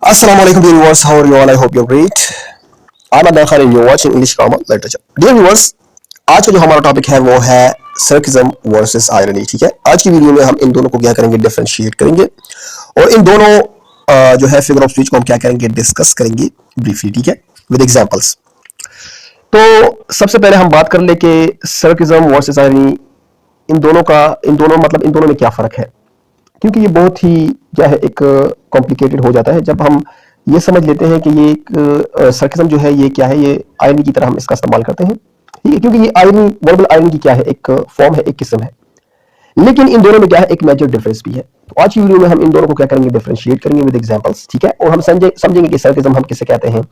Assalamu alaikum dear viewers, how are you all? I hope you're great. I'm Adnan Khan and you're watching English Grammar Literature. Dear viewers, आज का जो हमारा topic है वो है सर्किज्म versus irony. ठीक है, आज की वीडियो में हम इन दोनों को क्या करेंगे, डिफरेंशिएट करेंगे और इन दोनों जो है फिगर ऑफ स्पीच को हम क्या करेंगे, डिस्कस करेंगे ब्रीफली। ठीक है, विद एग्जांपल्स। तो सबसे पहले हम बात कर ले कि सर्किज्म वर्सेस आयरनी, इन दोनों में क्या फर्क है, क्योंकि ये बहुत ही क्या है, एक कॉम्प्लिकेटेड हो जाता है जब हम ये समझ लेते हैं कि ये एक सर्किज्म जो है ये क्या है, ये आयरनी की तरह हम इसका इस्तेमाल करते हैं। ठीक है, क्योंकि ये आयरनी, वर्बल आयरनी की क्या है, एक फॉर्म है, एक किस्म है, लेकिन इन दोनों में क्या है, एक मेजर डिफरेंस भी है। तो आज की वीडियो में हम इन दोनों को क्या करेंगे, डिफरेंशिएट करेंगे विद एग्जांपल्स। ठीक है, और हम समझेंगे कि सर्किज्म हम किसे कहते हैं,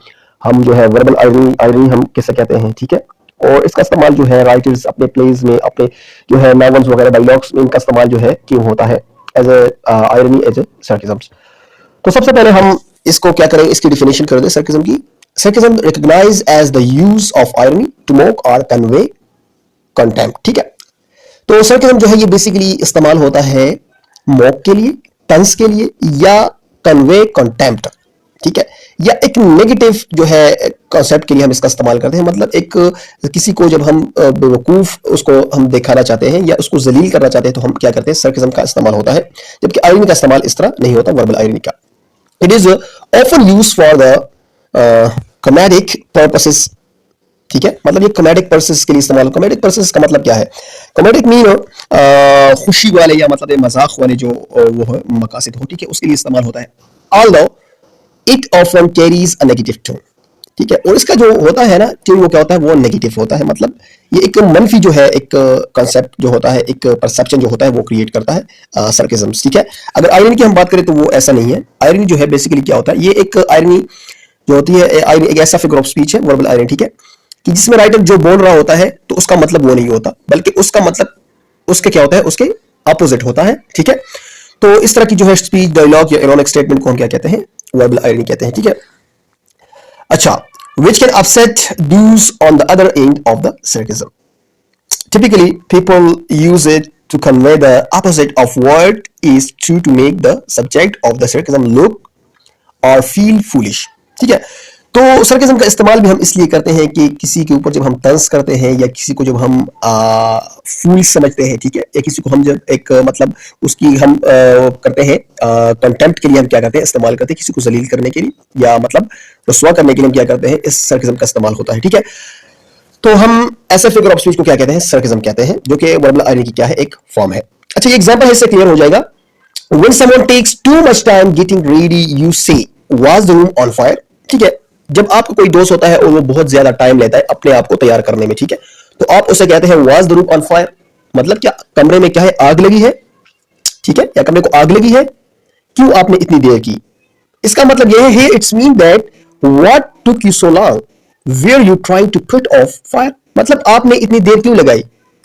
हम जो है वर्बल आयरनी हम किसे कहते हैं। ठीक है, और इसका इस्तेमाल जो है राइटर्स अपने प्लेज में, अपने जो है नॉवेल्स वगैरह, डायलॉग्स में इनका इस्तेमाल जो है क्यों होता है एज आयरनी, एज ए सर्किज्म्स। तो सबसे पहले हम इसको क्या करें, इसकी डिफिनेशन कर दें सर्किज्म की। Sarcasm recognise as the use of irony to mock or convey contempt. ठीक है, तो सर्किज्म जो है ये बेसिकली इस्तेमाल होता है मोक के लिए, तंज के लिए, या कन्वे कंटेम्प्ट। ठीक है, या एक नेगेटिव जो है कॉन्सेप्ट के लिए हम इसका इस्तेमाल करते हैं। मतलब एक किसी को जब हम बेवकूफ उसको हम दिखाना चाहते हैं या उसको जलील करना चाहते हैं तो हम क्या करते हैं, सर्किज्म का इस्तेमाल होता है, जबकि आयरनी का इस्तेमाल इस तरह नहीं होता, वर्बल आयरनी का। It is often used for the comedic purposes. ठीक है, मतलब ये कॉमेडिक पर्पसेस के लिए इस्तेमाल। कॉमेडिक पर्पसेस का मतलब क्या है, कॉमेडिक मीन खुशी वाले या मतलब मजाक वाले जो वो मकासद हो, ठीक है, उसके लिए इस्तेमाल होता है। Although it often carries a negative tone. ठीक है, और इसका जो होता है ना ट्यून, वो क्या होता है, वो नेगेटिव होता है। मतलब ये एक मनफी जो है, एक कॉन्सेप्ट जो होता है, एक परसेप्शन जो होता है वो क्रिएट करता है सर्किज्म्स। ठीक है, अगर आयरनी की हम बात करें तो वो ऐसा नहीं है। आयरनी जो है बेसिकली क्या होता है, ये एक आयरनी जो होती है, आयरनी एक ऐसा फिगर ऑफ स्पीच है, वर्बल आयरनी। ठीक है, कि जिसमें राइटर जो बोल रहा होता है तो उसका मतलब वो नहीं होता, बल्कि उसका मतलब उसके क्या होता है, उसके अपोजिट होता है। ठीक है, तो इस तरह की जो है स्पीच, डायलॉग या इरोनिक स्टेटमेंट को हम क्या कहते हैं, वर्बल आयरनी कहते हैं। ठीक है, अच्छा, which can upset those on the other end of the sarcasm. Typically, people use it to convey the opposite of what is true to make the subject of the sarcasm look or feel foolish. ठीक है, तो सर्किज्म का इस्तेमाल भी हम इसलिए करते हैं कि किसी के ऊपर जब हम तंज करते हैं या किसी को जब हम फूल समझते हैं, ठीक है, या किसी को हम जब एक मतलब उसकी हम करते हैं कंटेम्प्ट के लिए हम क्या करते हैं, इस्तेमाल करते हैं, किसी को जलील करने के लिए या मतलब रुस्वा करने के लिए हम क्या करते हैं, इस सर्किज्म का इस्तेमाल होता है। ठीक है, तो हम ऐसे फिगर ऑफ स्पीच को क्या कहते हैं, सर्किज्म कहते हैं, जो कि वर्बल आयरनी की क्या है, एक फॉर्म है। अच्छा, ये एग्जांपल है, इससे क्लियर हो जाएगा। When someone takes too much time getting ready, you say, was the room on fire? ठीक है, जब आपका कोई दोस्त होता है और वो बहुत ज्यादा टाइम लेता है अपने आप को तैयार करने में, ठीक है, तो आप उसे कहते हैं was the room on fire? मतलब क्या कमरे में क्या है, आग लगी है। ठीक है, या कमरे को आग लगी है, क्यों आपने इतनी देर की। इसका मतलब यह है, it's mean that what took you so long, were you trying to put off fire? मतलब आपने इतनी देर क्यों लगाई,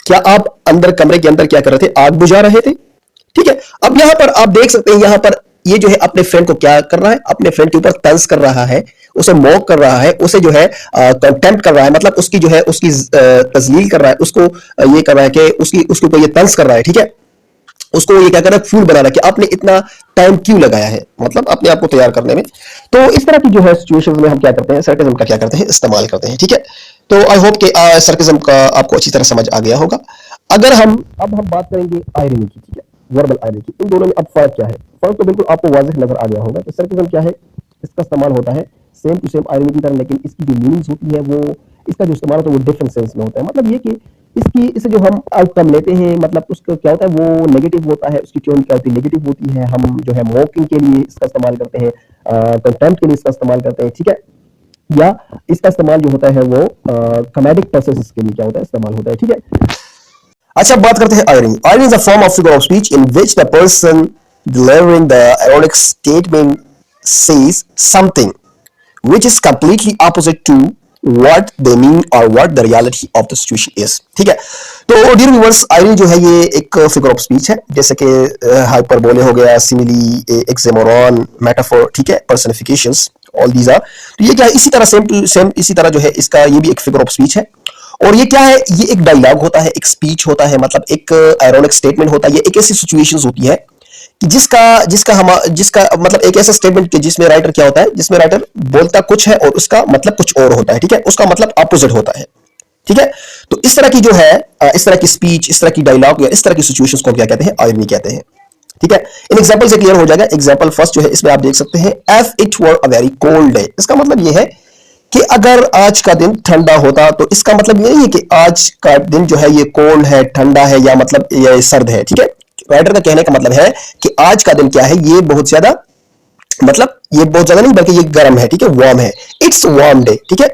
क्या आप अंदर कमरे के अंदर क्या कर रहे थे, आग बुझा रहे थे। ठीक है, अब यहां पर आप देख सकते हैं, यहां पर ये जो है अपने फ्रेंड को क्या कर रहा है, अपने फ्रेंड के ऊपर तंज कर रहा है, उसे मॉक कर रहा है, उसे जो है कंटेम्प्ट कर रहा है, मतलब उसकी जो है उसकी तजलील कर रहा है, उसको ये कर रहा है कि उसके ऊपर ये तंज कर रहा है। ठीक है, उसको ये क्या कर रहा है, फूल बना रहा है कि आपने इतना टाइम क्यों लगाया है, मतलब अपने आप को तैयार करने में। तो इस तरह की जो है सिचुएशंस में हम क्या करते हैं, सर्किज्म का क्या करते हैं, इस्तेमाल करते हैं। ठीक है, तो आई होप कि सर्किज्म का आपको अच्छी तरह समझ आ गया होगा। अगर हम बात करेंगे आयरनी की, ठीक है, वर्बल आयरनी की, इन दोनों में अब फर्क क्या है, फर्क तो बिल्कुल आपको वाज़ेह नजर आ गया होगा कि सर्किज्म क्या है, इसका इस्तेमाल होता है सेम टू सेम आयरनी की तरह, लेकिन इसकी जो मीनिंग्स होती है वो, इसका जो इस्तेमाल होता है वो डिफरेंट सेंस में होता है। मतलब ये कि इससे जो हम आउटकम लेते हैं, मतलब उसका क्या होता है, वो नेगेटिव होता है, उसकी ट्यून क्या होती है, नेगेटिव होती है। हम जो है मॉकिंग के लिए इसका इस्तेमाल करते हैं, कंटेम्प्ट के लिए इसका इस्तेमाल करते हैं। ठीक है, या इसका इस्तेमाल जो होता है वो कॉमेडिक पर्पसेस के लिए क्या होता है, इस्तेमाल होता है। ठीक है, अच्छा, बात करते हैं irony. Irony is a form of figure of speech in which the person delivering the ironic statement says something which is completely opposite to what they mean or what the reality of the situation is. ठीक है, तो dear viewers, irony जो है ये एक figure of speech है, जैसे कि हाइपरबोले हो गया, सिमिली, एक्सेमोरॉन, मेटाफोर, ठीक है, पर्सनिफिकेशंस, ऑल दीज आर। तो ये क्या है, इसी तरह सेम टू सेम इसी तरह जो है इसका ये भी एक फिगर ऑफ स्पीच है। और ये क्या है, ये एक डायलॉग होता है, एक स्पीच होता है, मतलब एक आयरॉनिक स्टेटमेंट होता है। ये एक ऐसी सिचुएशंस होती है कि जिसका मतलब एक ऐसा स्टेटमेंट कि जिसमें राइटर क्या होता है, जिसमें राइटर बोलता कुछ है और उसका मतलब कुछ और होता है, ठीक है, उसका मतलब अपोजिट होता है, ठीक है। तो इस तरह की जो है इस तरह की स्पीच, इस तरह की डायलॉग या इस तरह की सिचुएशंस को क्या कहते हैं, आयरनी कहते हैं, ठीक है। इन एग्जांपल से क्लियर हो जाएगा। एग्जांपल फर्स्ट जो है इसमें आप देख सकते हैं, if it were a very cold day, इसका मतलब यह है कि अगर आज का दिन ठंडा होता, तो इसका मतलब ये नहीं है कि आज का दिन जो है ये कोल्ड है, ठंडा है, या मतलब ये सर्द है, ठीक है। राइटर का कहने का मतलब है कि आज का दिन क्या है, ये बहुत ज्यादा, मतलब ये बहुत ज्यादा नहीं बल्कि ये गर्म है, ठीक है, वार्म है, इट्स वार्म डे, ठीक है।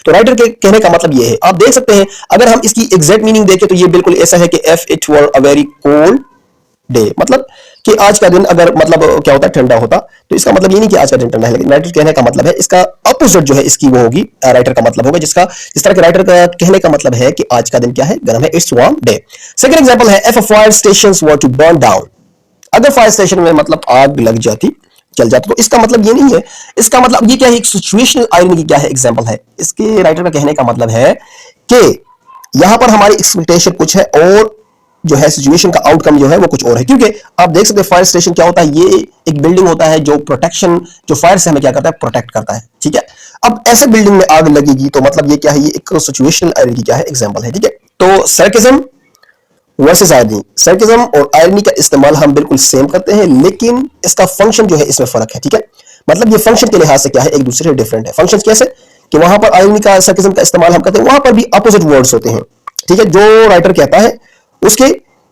तो राइटर के कहने का मतलब ये है, आप देख सकते हैं अगर हम इसकी एग्जैक्ट मीनिंग देखें तो ये बिल्कुल ऐसा है कि if it were a very cold day, मतलब कि आज का दिन अगर मतलब क्या होता है, ठंडा होता, तो इसका मतलब ये नहीं कि आज का दिन ठंडा है, लेकिन राइटर कहने का मतलब है इसका अपोजिट जो है इसकी वो होगी, राइटर का मतलब होगा, जिसका जिस तरह के राइटर का कहने का मतलब है कि आज का दिन क्या है, गर्म है, it's warm day. Second example है, if a fire stations were to burn down, अगर फायर स्टेशन में मतलब आग लग जाती, चल जाता, तो इसका मतलब ये नहीं है, इसका मतलब ये क्या है, एक सिचुएशनल आयरनी की क्या है, एग्जांपल है। इसके राइटर का कहने का मतलब है कि यहां पर हमारी एक्सपेक्टेशन कुछ है और जो है सिचुएशन का आउटकम जो है वो कुछ और है, क्योंकि आप देख सकते हैं फायर स्टेशन क्या होता है, ये एक बिल्डिंग होता है जो प्रोटेक्शन, जो फायर से हमें क्या करता है, प्रोटेक्ट करता है, ठीक है। अब ऐसे बिल्डिंग में आग लगेगी तो मतलब ये क्या है, ये एक सिचुएशनल आयरनी की क्या है, एग्जांपल है, ठीक है। तो सरकेज़म वर्सेस आयरनी, सरकेज़म और आयरनी का इस्तेमाल हम बिल्कुल सेम करते हैं, लेकिन इसका फंक्शन जो है इसमें फर्क है, ठीक है। मतलब ये फंक्शन के लिहाज से क्या है, एक दूसरे से डिफरेंट है। फंक्शन कैसे, कि वहां पर आयरनी का, सरकेज़म का इस्तेमाल हम करते हैं, वहां पर भी अपोजिट वर्ड्स होते हैं, ठीक है। जो राइटर कहता है उसके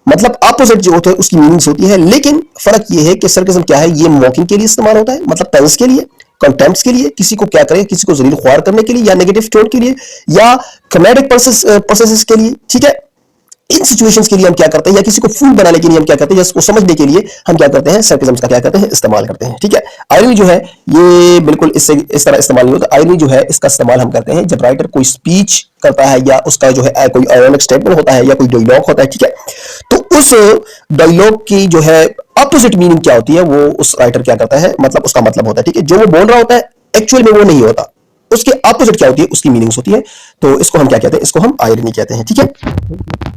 मतलब अपोजिट जो होते हैं उसकी मीनिंग्स होती है, लेकिन फर्क ये है कि सरकेज़म क्या है, ये मॉकिंग के लिए इस्तेमाल होता है, मतलब तंज के लिए, कंटेम्प्ट के लिए, किसी को क्या करें, किसी को जलील ख्वार करने के लिए, या नेगेटिव टोन के लिए, या कॉमेडिक प्रोसेसेस के लिए, ठीक है। इन सिचुएशंस के लिए हम क्या करते हैं, या किसी को फूल बनाने के लिए हम क्या करते हैं, या उसको समझने के लिए हम क्या करते हैं, सरकेज़म्स का क्या करते हैं, इस्तेमाल करते हैं, ठीक है। आयरनी जो है ये बिल्कुल इससे इस तरह इस्तेमाल नहीं होता। आयरनी जो है इसका इस्तेमाल हम करते हैं जब राइटर कोई स्पीच करता है, या उसका जो है कोई आयरनिक स्टेटमेंट होता है, या कोई डायलॉग होता है, ठीक है। तो उस डायलॉग की जो है अपोजिट मीनिंग क्या होती है, वो उस राइटर क्या करता है, मतलब उसका मतलब होता है, ठीक है। जो वो बोल रहा होता है एक्चुअल में वो नहीं होता, उसके अपोजिट क्या होती है, उसकी मीनिंग्स होती है। तो इसको हम क्या कहते हैं, इसको हम आयरनी कहते हैं, ठीक है।